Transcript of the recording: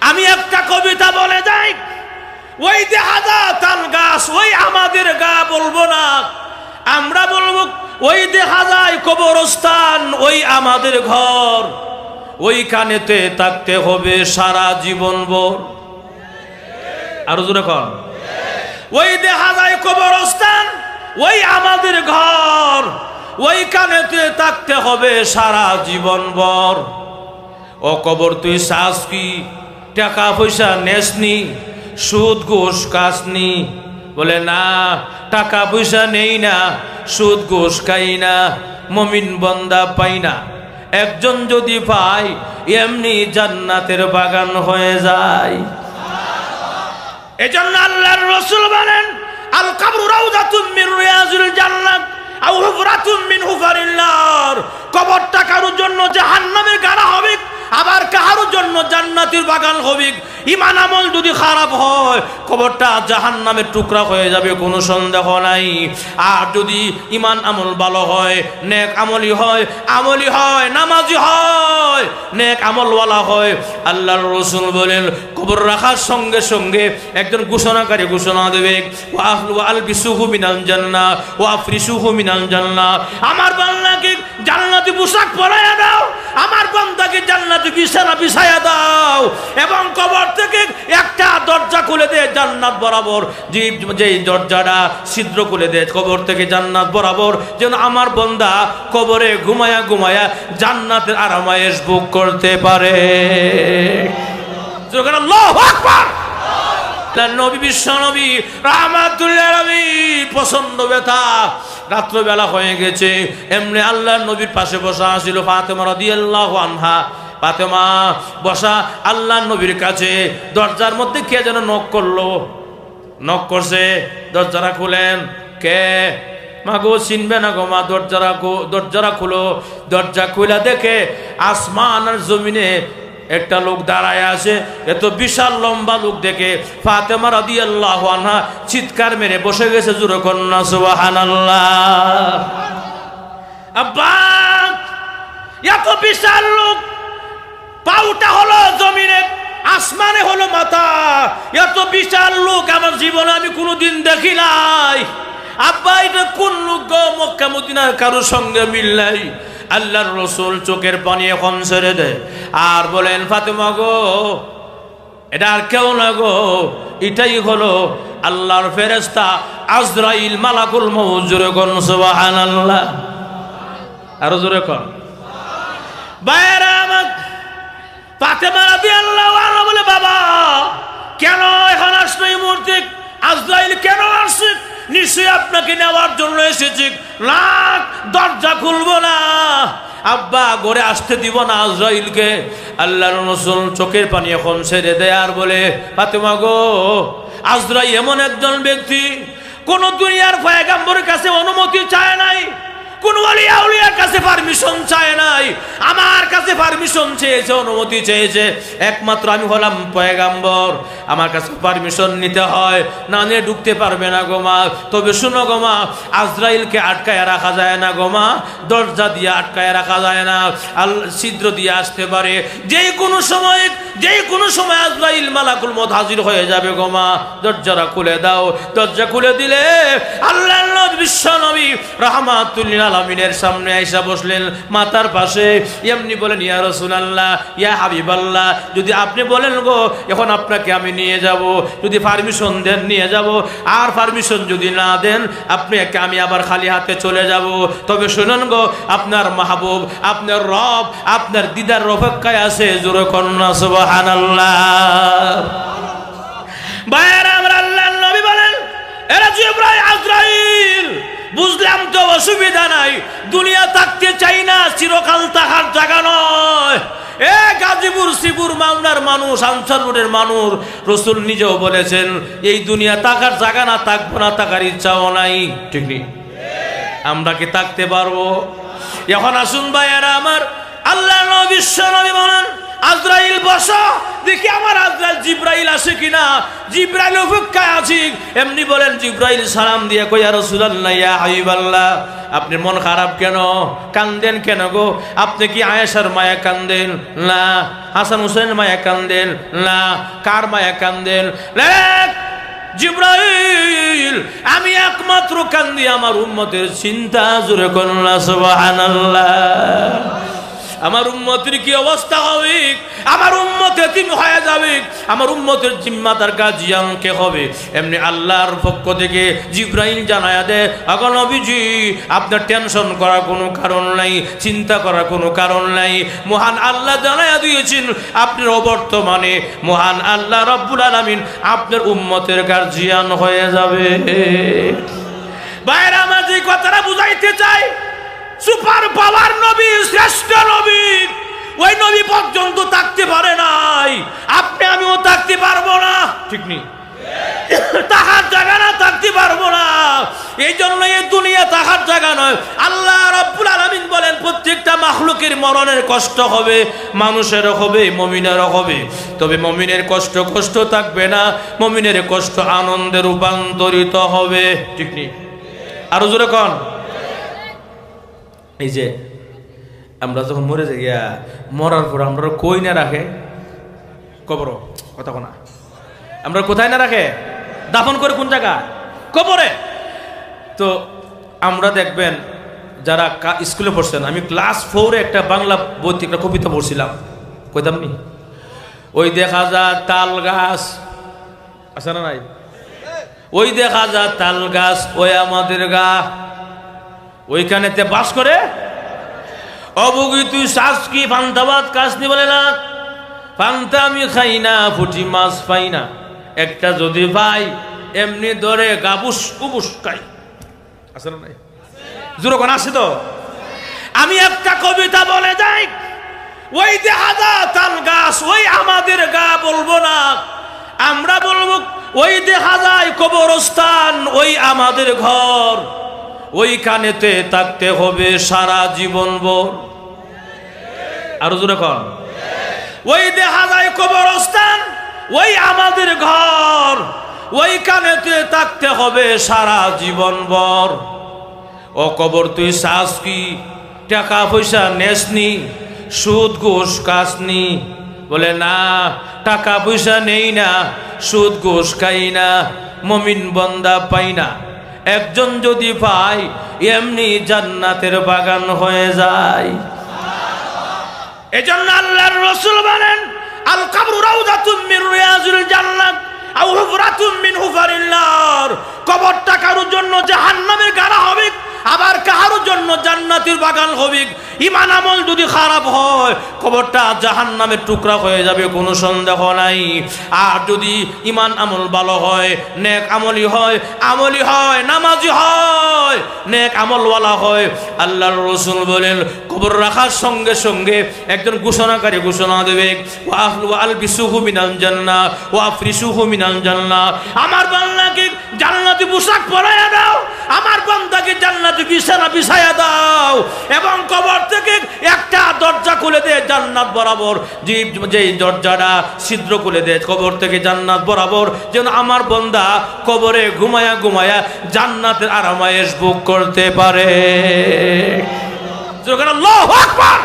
আমি একটা কবিতা বলে যাই, ওই দেখা যায় তাল গাছ, ওই আমাদের গা বলবো না, আমরা বলবো ওই দেখা যায় কবরস্থান, ওই আমাদের ঘর, ওইখানেতে থাকতে হবে সারা জীবন ভর। আরো জোরে কর। ওই দেখা যায় কবরস্থান, ওই আমাদের ঘর, ওইখানেতে থাকতে হবে সারা জীবন ভর। ও কবর তুই চাস কি, টাকা পয়সা নেসনি, সুদ ঘুষ খাসনি? বলে না, টাকা পয়সা নেই না, সুদ ঘুষ খাই না, মুমিন বান্দা পাই না। একজন যদি পায় এমনি জান্নাতের বাগান হয়ে যায়। এজন্য আল্লাহর রাসূল বলেন, আল কবরু রাউযাতুম মিন রিয়াজিল জান্নাত আও হুফরাতুম মিন হুফারিন নার। কবরটা কারোর জন্য জাহান্নামের গাড়া হবে, আবার কারোর জন্য জান্নাতের বাগান হবে। ঈমান আমল যদি খারাপ হয় কবরটা জাহান্নামের টুকরা হয়ে যাবে, কোনো সন্দেহ নাই। আর যদি ঈমান আমল ভালো হয়, নেক আমলি হয়, নামাজি হয়, নেক আমলওয়ালা হয়, আল্লাহর রাসূল বলেন কবর রাখার সঙ্গে সঙ্গে একজন ঘোষণাকারী ঘোষণা দেবে, ওয়া আলবিসুহু মিনাল জান্নাহ ওয়া আফরিসুহু মিনাল জান্নাহ। আমার বান্দাকে জান্নাতি পোশাক পরাইয়া দাও, আমার বান্দাকে জান্নাতি বিছানা বিছাইয়া দাও, এবং কবর থেকে একটা দরজা খুলে দে জান্নাত বরাবর। যে দরজাটা ছিদ্র খুলে দে কবর থেকে জান্নাত বরাবর, যেন আমার বান্দা কবরে ঘুমায়া ঘুমায়া জান্নাতের আরামায়েশ ভোগ করতে পারে। আল্লাহু আকবার। নবী বিশ্ব নবী রাহমাতুল্লিল আলামিন পছন্দ ব্যথা, রাত্রবেলা হয়ে গেছে, এমনি আল্লাহর নবীর পাশে বসা ছিল ফাতেমা রাদিয়াল্লাহু আনহা। ফাতেমা বসা আল্লাহর নবীর কাছে, দরজার মধ্যে কে যেন নক করলো, নক করছে, দরজাটা খুলেন। কে? মা গো চিনবে না গো মা, দরজাটা খুলো। দরজা খুলে দেখে আসমান আর জমিনে একটা লোক দাঁড়ায় আছে। এত বিশাল লম্বা লোক দেখে ফাতেমা রাদিয়াল্লাহু আনহা চিৎকার মেরে বসে গেছে। জোরে কন্যা সুবহানাল্লাহ। আব্বা, এত বিশাল লোক, পাউটা হলো জমিনে, আসমানে হলো মাথা, এত বিশাল লোক আমার জীবনে আমি কোনোদিন দেখি নাই। আব্বা, এটা কোন লোক গো? মক্কা মদিনার কারোর সঙ্গে মিল নাই। আল্লাহর রাসূল চোখের পানি এখন ছেড়ে দেয় আর বলেন, ফাতেমা গো, এটা আর কেউ না গো, এটাই হলো আল্লাহর ফেরেশতা আজরাইল মালাকুল মউত। জোরে কোন সুবহানাল্লাহ। আরো জোরে কোন। বাইরা আমার ফাতেমা রাদিয়াল্লাহু আনহা বলে, বাবা কেন এখন আসলো এই মুহূর্তে? আজরাইল কেন আসছে? নিশ্চয়ই আপনাকে নেওয়ার জন্য এসেছে। না, দরজা খুলবো না আব্বা, ঘরে আসতে দিব না আজরাইলকে। আল্লাহর রাসূল চোখের পানি এখন ছেড়ে দেয় আর বলে, ফাতেমা গো, আজরাইল এমন একজন ব্যক্তি, কোন দুনিয়ার পয়গম্বরের কাছে অনুমতি চায় নাই, কোন ওলি আউলিয়ার কাছে পারমিশন চায় নাই, আমার কাছে পারমিশন চেয়েছে, অনুমতি চেয়েছে। একমাত্র আমি হলাম পয়গম্বর, আমার কাছে পারমিশন নিতে হয়, না নিয়ে ঢুকতে পারবে না গো মা। তবে শুনো গো মা, আজরাইলকে আটকায় রাখা যায় না গো মা, দরজা দিয়ে আটকায় রাখা যায় না, ছিদ্র দিয়ে আসতে পারে। যেই কোনো সময় আজরাইল মালাকুল মউত হাজির হয়ে যাবে গো মা, দরজাটা খুলে দাও। দরজা খুলে দিলে আল্লাহর নবী বিশ্ব নবী রাহমাতুল্লিল আলামিনের সামনে আয়েশা বসলেন মাতার পাশে। এমনি বলেন, ইয়া রাসূলুল্লাহ, ইয়া হাবিবাল্লাহ, যদি আপনি বলেন গো এখন আপনাকে আমি নিয়ে যাব, যদি পারমিশন দেন নিয়ে যাব, আর পারমিশন যদি না দেন আপনাকে আমি আবার খালি হাতে চলে যাব। তবে শুনুন গো, আপনার মাহবুব, আপনার রব, আপনার দিদার অপেক্ষায় আছে। জোরে কন্যা সুবহানাল্লাহ। ভাইরা আমার, আল্লাহর নবী বলেন, এরা জিবরাইল আজরাইল, বুঝলাম তো অসুবিধা নাই, দুনিয়া থাকতে চাই না, চিরকাল থাকার জায়গা নয়। এ গাজীপুর শ্রীপুর মামলার মানুষ, আনসার রোডের মানুষ, রাসূল নিজেও বলেছেন এই দুনিয়া থাকার জায়গা না, থাকবো না, থাকার ইচ্ছাও নাই। ঠিক নেই? আমরা কি থাকতে পারবো? এখন আসুন ভাইয়েরা আমার, আল্লাহ নবী বিশ্ব নবী বলেন, আজরাইল বসো, দেখি আমার আজরাইল জিব্রাইল আসে কিনা। জিব্রাইল অপেক্ষায় আছি। এমনি বলেন জিব্রাইল সালাম দিয়ে কই, ইয়া রাসূলুল্লাহ, ইয়া হাবিবাল্লাহ, আপনি মন খারাপ কেন, কান্দেন কেন গো? আপনি কি আয়েশার মায়া কান্দেন? না। হাসান হুসেনের মায়া কান্দেন? না। কার মায়া কান্দেন? জিব্রাইল, আমি একমাত্র কান্দি আমার উম্মতের চিন্তা। জোরে করুন না সুবহানাল্লাহ। আমার উম্মতের কি অবস্থা হবে, আমার উম্মত এতিম হয়ে যাবে, আমার উম্মতের জিম্মাদার গার্জিয়ান কে হবে? এমনি আল্লাহর পক্ষ থেকে জিব্রাইল জানায়া দেয়, আগো নবীজি, আপনার টেনশন করার কোনো কারণ নাই, চিন্তা করার কোনো কারণ নাই। মহান আল্লাহ জানায়া দিয়েছেন আপনার অবর্তমানে মহান আল্লাহ রব্বুল আলামিন আপনার উম্মতের গার্জিয়ান হয়ে যাবে। বাইরে আমার যে কথাটা বুঝাইতে চাই, সুপার পাওয়ার নবী, শ্রেষ্ঠ নবী, ওই নবী পর্যন্ত থাকতে পারে নাই, আপনি আমিও থাকতে পারবো না, ঠিক নেই? তাহার জায়গা না, থাকতে পারবো না। এই জন্য এই দুনিয়া তাহার জায়গা নয়। আল্লাহ রাব্বুল আলামিন বলেন প্রত্যেকটা মাখলুকের মরণের কষ্ট হবে, মানুষেরও হবে, মুমিনেরও হবে। তবে মুমিনের কষ্ট কষ্ট থাকবে না, মুমিনের কষ্ট আনন্দে রূপান্তরিত হবে, ঠিক নেই? আরো জোরে কোন। এই যে আমরা যখন মরে যাই, মরার পর আমরা কই না রাখে কবর, কথা কোনা, আমরা কোথায় না রাখে? দাফন করে কোন জায়গা? কবরে। তো আমরা দেখবেন যারা স্কুলে পড়ছেন, আমি ক্লাস 4-এ একটা বাংলা বইতে একটা কবিতা পড়ছিলাম, কইতাম নি? ওই দেখা যায় তাল গাছ, আছে না নাই? ওই দেখা যায় তাল গাছ, ওই আমাদের গা, ওইখানেতে বাস করে। অবুগি তুই শ্বাস কি ফান্তাবাদ কাশনি বলে না, ফান্তা আমি খাই না, ফুটি মাছ পাই না, একটা যদি পাই এমনি ধরে গাবুস কুবুস খাই, আছে না নাই? জোরকন আছে তো। আমি একটা কবিতা বলে যাই, ওই দেখা যায় তাল গাছ, ওই আমাদের গা বলবো না, আমরা বলবো ওই দেখা যায় কবরস্থান, ওই আমাদের ঘর, ওইখানেতে থাকতে হবে সারা জীবন ভর। আরো জোরে কন। ওই দেখা যায় কবরস্থান, ওই আমাদের ঘর, ওইখানেতে থাকতে হবে সারা জীবন ভর। ও কবর তুই শ্বাস কি টাকা পয়সা নেসনি, সুদ ঘুষ খাসনি? বলে না, টাকা পয়সা নেই না, সুদ ঘুষ খাই না, মুমিন বান্দা পাই না। একজন যদি পাই এমনি জান্নাতের বাগান হয়ে যায়। এজন্য আল্লাহর রাসূল বলেন, আল কবরু রাউযাতুম মিন রিয়াজিল জান্নাত আও হুফরাতুম মিন হুফারিন নার। কবরটা কারোর জন্য জাহান্নামের গাড়া হবে, আবার কারোর জন্য জান্নাতের বাগান হবে। ঈমান আমল যদি খারাপ হয় কবরটা জাহান্নামের টুকরা হয়ে যাবে, কোনো সন্দেহ নাই। আর যদি ঈমান আমল ভালো হয়, নেক আমলি হয়, নামাজি হয়, নেক আমলওয়ালা হয়, আল্লাহর রাসূল বলেন কবর রাখার সঙ্গে সঙ্গে একজন ঘোষণাকারী ঘোষণা দেবে, ওয়া আলবিসুহু মিনাল জান্নাহ ওয়া আফরিসুহু মিনাল জান্নাহ। আমার বান্দাকে জান্নাতি পোশাক পরাইয়া দাও, আমার বান্দাকে জান্নাতি বিছানা বিছাইয়া দাও, এবং কবর থেকে একটা দরজা খুলে দে জান্নাত বরাবর, যে দরজাটা ছিদ্র খুলে দে কবর থেকে জান্নাত বরাবর, যেন আমার বান্দা কবরে ঘুমায়া ঘুমায়া জান্নাতের আরামায়েশ ভোগ করতে পারে। আল্লাহু আকবার।